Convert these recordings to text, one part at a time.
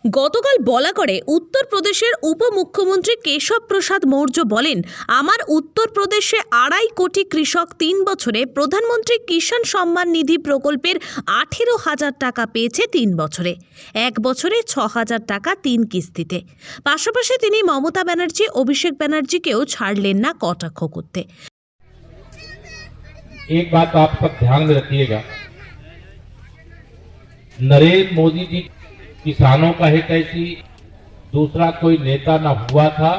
গতকাল বলাগড়ে উত্তরপ্রদেশের উপমুখ্যমন্ত্রী কেশব প্রসাদ মৌর্য বলেন, আমার উত্তরপ্রদেশে 2.5 কোটি কৃষক 3 বছরে প্রধানমন্ত্রী কিষাণ সম্মান নিধি প্রকল্পের 18,000 টাকা পেয়েছে 3 বছরে, 1 বছরে 6,000 টাকা 3 কিস্তিতে। পাশাপাশি তিনি মমতা ব্যানার্জি, অভিষেক ব্যানার্জিকেও ছাড়লেন না কটাক্ষ করতে। एक बात आप सब ध्यान में रखिएगा, नरेंद्र मोदी जी किसानों का हित ऐसी दूसरा कोई नेता ना हुआ था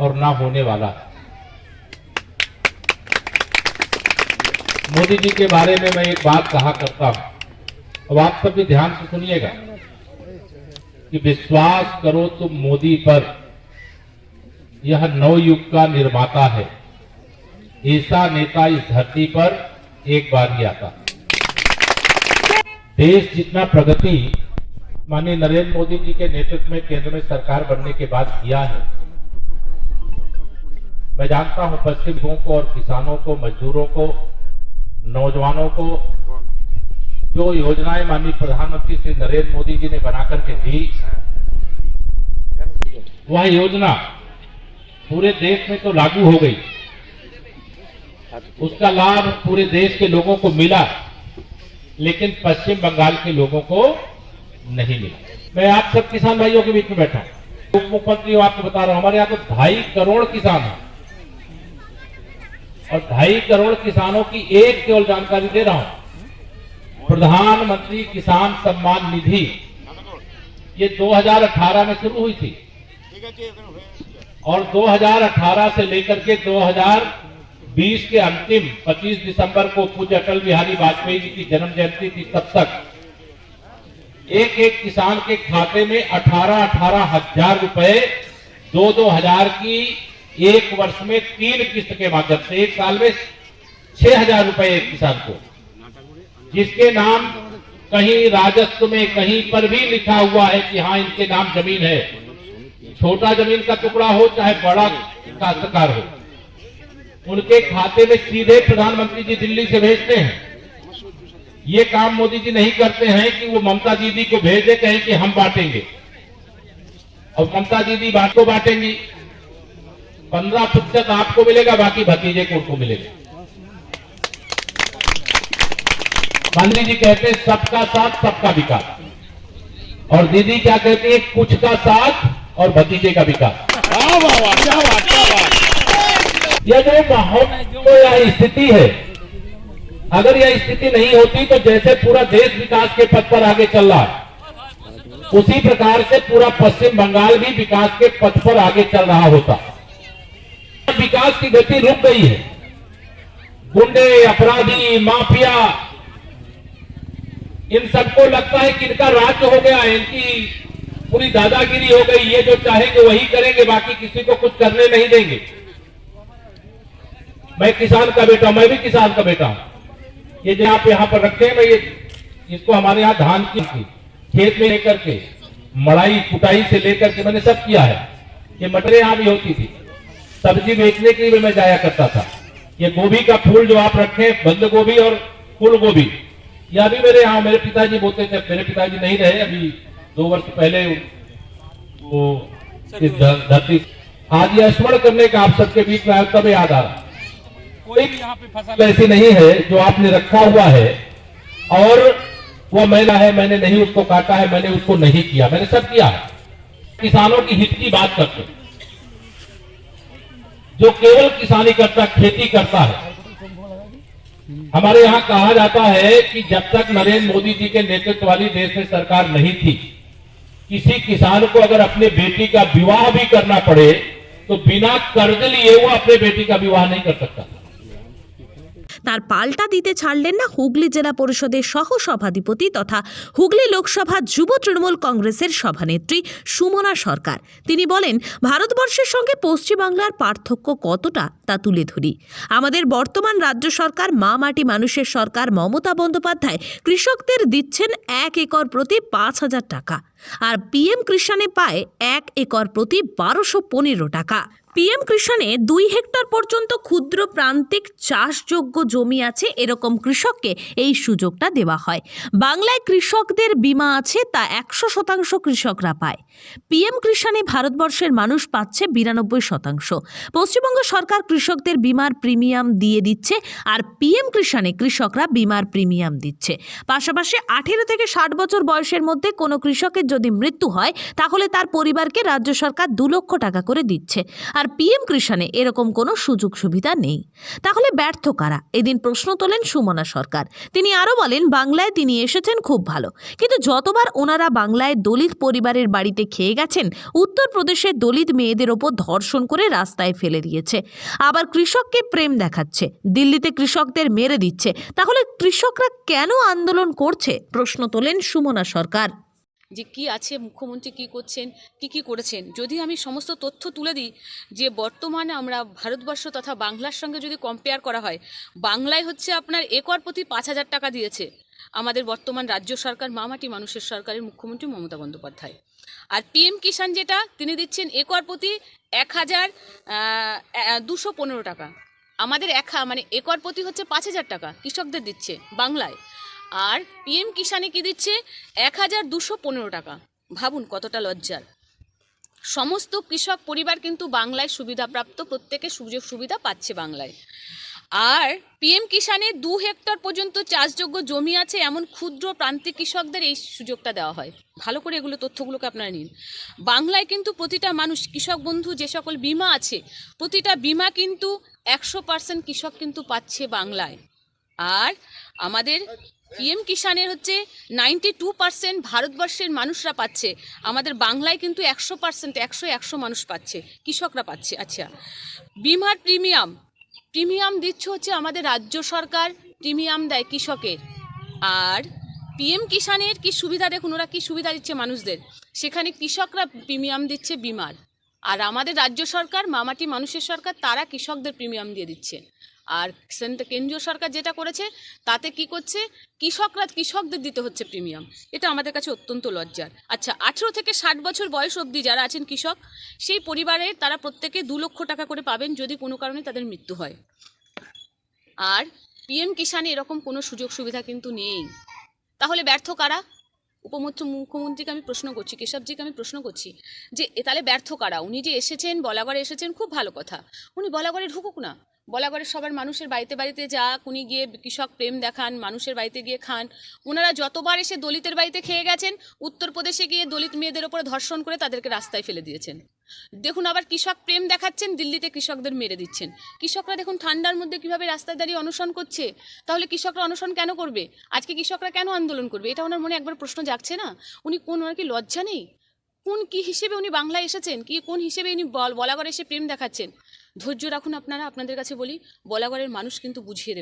और ना होने वाला। मोदी जी के बारे में मैं एक बात कहा करता हूं, अब आप सब भी ध्यान से सुनिएगा कि विश्वास करो तुम मोदी पर, यह नवयुग का निर्माता है। ऐसा नेता इस धरती पर एक बार ही आता। देश जितना प्रगति माननीय नरेंद्र मोदी जी के नेतृत्व में केंद्र में सरकार बनने के बाद किया है, मैं जानता हूं पश्चिम लोगों को और किसानों को, मजदूरों को, नौजवानों को जो योजनाएं माननीय प्रधानमंत्री श्री नरेंद्र मोदी जी ने बनाकर के दी, वह योजना पूरे देश में तो लागू हो गई, उसका लाभ पूरे देश के लोगों को मिला, लेकिन पश्चिम बंगाल के लोगों को नहीं मिला। मैं आप सब किसान भाइयों के बीच में बैठा हूं, उप मुख्यमंत्री आपको बता रहा हूं, हमारे यहां तो 2.5 करोड़ किसान हैं और 2.5 करोड़ किसानों की एक केवल जानकारी दे रहा हूं। प्रधानमंत्री किसान सम्मान निधि ये 2018 में शुरू हुई थी और 2018 से लेकर के 2020 के अंतिम 25 दिसंबर को पूज्य अटल बिहारी वाजपेयी जी की जन्म जयंती थी, तब तक एक एक किसान के खाते में 18-18 हजार रुपए 2-2 हजार की एक वर्ष में 3 किस्त के माध्यम से एक साल में 6,000 रुपए एक किसान को, जिसके नाम कहीं राजस्व में कहीं पर भी लिखा हुआ है कि हाँ इनके नाम जमीन है, छोटा जमीन का टुकड़ा हो चाहे बड़ा काश्तकार हो, उनके खाते में सीधे प्रधानमंत्री जी दिल्ली से भेजते हैं। ये काम मोदी जी नहीं करते हैं कि वो ममता दीदी को भेजे कहें कि हम बांटेंगे और ममता दीदी को बांटेंगी, 15% आपको मिलेगा, बाकी भतीजे को उनको मिलेगा। गांधी जी कहते हैं सबका साथ सबका विकास, और दीदी क्या कहती है, कुछ का साथ और भतीजे का विकास। यह जो माहौल यह स्थिति है, अगर यह स्थिति नहीं होती तो जैसे पूरा देश विकास के पथ पर आगे चल रहा है, उसी प्रकार से पूरा पश्चिम बंगाल भी विकास के पथ पर आगे चल रहा होता। विकास की गति रुक गई है, गुंडे, अपराधी, माफिया, इन सबको लगता है कि इनका राज्य हो गया, इनकी पूरी दादागिरी हो गई, ये जो चाहेंगे वही करेंगे, बाकी किसी को कुछ करने नहीं देंगे। मैं किसान का बेटा, मैं भी किसान का बेटा हूं। ये जो आप यहाँ पर रखते हैं, मैं ये इसको हमारे यहाँ धान की खेत में लेकर के मड़ाई कुटाई से लेकर के मैंने सब किया है। ये मटरें यहाँ भी होती थी, सब्जी बेचने के लिए मैं जाया करता था। ये गोभी का फूल जो आप रखे, बंद गोभी और फूल गोभी, यह भी मेरे यहाँ मेरे पिताजी बोते थे। मेरे पिताजी नहीं रहे, अभी 2 वर्ष पहले वो इस धरती, आज यह स्मरण करने का आप सबके बीच में तब याद आ रहा। कोई भी यहाँ पे फसल ऐसी नहीं है जो आपने रखा हुआ है और वह मैला है, मैंने नहीं उसको काटा है, मैंने उसको नहीं किया, मैंने सब किया है। किसानों की हित की बात करते, जो केवल किसानी करता, खेती करता है। हमारे यहाँ कहा जाता है कि जब तक नरेंद्र मोदी जी के नेतृत्व वाली देश में सरकार नहीं थी, किसी किसान को अगर अपने बेटी का विवाह भी करना पड़े तो बिना कर्ज लिए वो अपने बेटी का विवाह नहीं कर सकता। তার পাল্টা দিতে ছাড়লেন না হুগলি জেলা পরিষদের সহ সভাধিপতি তথা হুগলি লোকসভা যুব তৃণমূল কংগ্রেসের সভানেত্রী সুমনা সরকার। তিনি বলেন, ভারতবর্ষের সঙ্গে পশ্চিমবাংলার পার্থক্য কতটা তা তুলে ধরি। আমাদের বর্তমান রাজ্য সরকার, মা মাটি মানুষের সরকার মমতা বন্দ্যোপাধ্যায় কৃষকদের দিচ্ছেন 1 একর প্রতি 5,000 টাকা। আর পিএম কিষাণে পায় 1 একর প্রতি 1215 টাকা। পিএম কিষাণে 2 হেক্টর পর্যন্ত ক্ষুদ্র প্রান্তিক চাষযোগ্য জমি আছে এরকম কৃষককে এই সুযোগটা দেওয়া হয়। বাংলায় কৃষকদের বীমা আছে, তা 100% কৃষকরা পায়। পিএম কিষাণে ভারতবর্ষের মানুষ পাচ্ছে 92%। পশ্চিমবঙ্গ সরকার কৃষকদের বীমার প্রিমিয়াম দিয়ে দিচ্ছে, আর পিএম কিষাণে কৃষকরা বীমার প্রিমিয়াম দিচ্ছে। পাশাপাশি 18 থেকে 60 বছর বয়সের মধ্যে কোনো কৃষকের যদি মৃত্যু হয় তাহলে তার পরিবারকে রাজ্য সরকার 2 লক্ষ টাকা করে দিচ্ছে। আর পিএম কিষাণে এরকম কোনো সুযোগ সুবিধা নেই। তাহলে ব্যর্থ কারা? এদিন প্রশ্ন তোলেন সুমনা সরকার। তিনি আরো বলেন, বাংলায় তিনি এসেছেন খুব ভালো, কিন্তু যতবার ওনারা বাংলায় দলিত পরিবারের বাড়িতে খেয়ে গেছেন, উত্তরপ্রদেশের দলিত মেয়েদের ওপর ধর্ষণ করে রাস্তায় ফেলে দিয়েছে। আবার কৃষককে প্রেম দেখাচ্ছে, দিল্লিতে কৃষকদের মেরে দিচ্ছে। তাহলে কৃষকরা কেন আন্দোলন করছে? প্রশ্ন তোলেন সুমনা সরকার। যে কি আছে, মুখ্যমন্ত্রী কি করছেন, কি করেছেন, যদি আমি সমস্ত তথ্য তুলে দিই যে বর্তমানে আমরা ভারতবর্ষ তথা বাংলার সঙ্গে যদি কম্পেয়ার করা হয়, বাংলায় হচ্ছে আপনার একর প্রতি 5,000 টাকা দিয়েছে আমাদের বর্তমান রাজ্য সরকার, মামাটি মানুষের সরকারের মুখ্যমন্ত্রী মমতা বন্দ্যোপাধ্যায়। আর পিএম কিষাণ যেটা তিনি দিচ্ছেন একর প্রতি 1,215 টাকা। আমাদের একর প্রতি হচ্ছে 5,000 টাকা কৃষকদের দিচ্ছে বাংলায়, আর পিএম কিষাণে কি দিচ্ছে 1,215 টাকা। ভাবুন কতটা লজ্জার। সমস্ত কৃষক পরিবার কিন্তু বাংলায় সুবিধাপ্রাপ্ত, প্রত্যেকে সুযোগ সুবিধা পাচ্ছে বাংলায়। আর পিএম কিষাণে 2 হেক্টর পর্যন্ত চাষযোগ্য জমি আছে এমন ক্ষুদ্র প্রান্তিক কৃষকদের এই সুযোগটা দেওয়া হয়। ভালো করে এগুলো তথ্যগুলোকে আপনারা নিন। বাংলায় কিন্তু প্রতিটা মানুষ, কৃষক বন্ধু যে সকল বিমা আছে, প্রতিটা বিমা কিন্তু 100% কৃষক কিন্তু পাচ্ছে বাংলায়। আর আমাদের পিএম কিষাণের হচ্ছে 92% ভারতবর্ষের মানুষরা পাচ্ছে, আমাদের বাংলায় কিন্তু 100% 100 মানুষ পাচ্ছে, কৃষকরা পাচ্ছে। আচ্ছা, বিমার প্রিমিয়াম দিচ্ছে হচ্ছে আমাদের রাজ্য সরকার, প্রিমিয়াম দেয় কৃষকের। আর পিএম কিষাণের কি সুবিধা দেখুন, ওরা কি সুবিধা দিচ্ছে মানুষদের, সেখানে কৃষকরা প্রিমিয়াম দিচ্ছে বিমার, আর আমাদের রাজ্য সরকার, মামাটি মানুষের সরকার, তারা কৃষকদের প্রিমিয়াম দিয়ে দিচ্ছে। আর কেন্দ্রীয় সরকার যেটা করেছে তাতে কি করছে, কৃষকদের দিতে হচ্ছে প্রিমিয়াম। এটা আমাদের কাছে অত্যন্ত লজ্জার। আচ্ছা, 18 থেকে 60 বছর বয়স অবধি যারা আছেন কৃষক, সেই পরিবারের তারা প্রত্যেকে 2 লক্ষ টাকা করে পাবেন যদি কোনো কারণে তাদের মৃত্যু হয়। আর পিএম কিষাণে এরকম কোনো সুযোগ সুবিধা কিন্তু নেই। তাহলে ব্যর্থ কারা? মুখ্যমন্ত্রীকে আমি প্রশ্ন করছি, কেশবজিকে আমি প্রশ্ন করছি যে তাহলে ব্যর্থ কারা? উনি যে এসেছেন, বলাগড়ে এসেছেন, খুব ভালো কথা, উনি বলাগড়ে ঢুকুক না। বলাগড়ের সবার মানুষের বাড়িতে যাক, উনি গিয়ে কৃষক প্রেম দেখান, মানুষের বাড়িতে গিয়ে খান। ওনারা যতবার এসে দলিতের বাড়িতে খেয়ে গেছেন, উত্তরপ্রদেশে গিয়ে দলিত মেয়েদের ওপরে ধর্ষণ করে তাদেরকে রাস্তায় ফেলে দিয়েছেন। দেখুন, আবার কৃষক প্রেম দেখাচ্ছেন, দিল্লিতে কৃষকদের মেরে দিচ্ছেন। কৃষকরা দেখুন ঠান্ডার মধ্যে কিভাবে রাস্তায় দাঁড়িয়ে অনশন করছে। তাহলে কৃষকরা অনশন কেন করবে? আজকে কৃষকরা কেন আন্দোলন করবে? এটা ওনার মনে একবার প্রশ্ন জাগছে না? ওনার কি লজ্জা নেই? কি হিসেবে উনি বাংলায় এসেছেন, কোন হিসেবে উনি বলাগড়ে এসে প্রেম দেখাচ্ছেন? ধৈর্য রাখুন আপনারা, আপনাদের কাছে বলি, বলাগড়ের মানুষ কিন্তু বুঝিয়ে দেবে।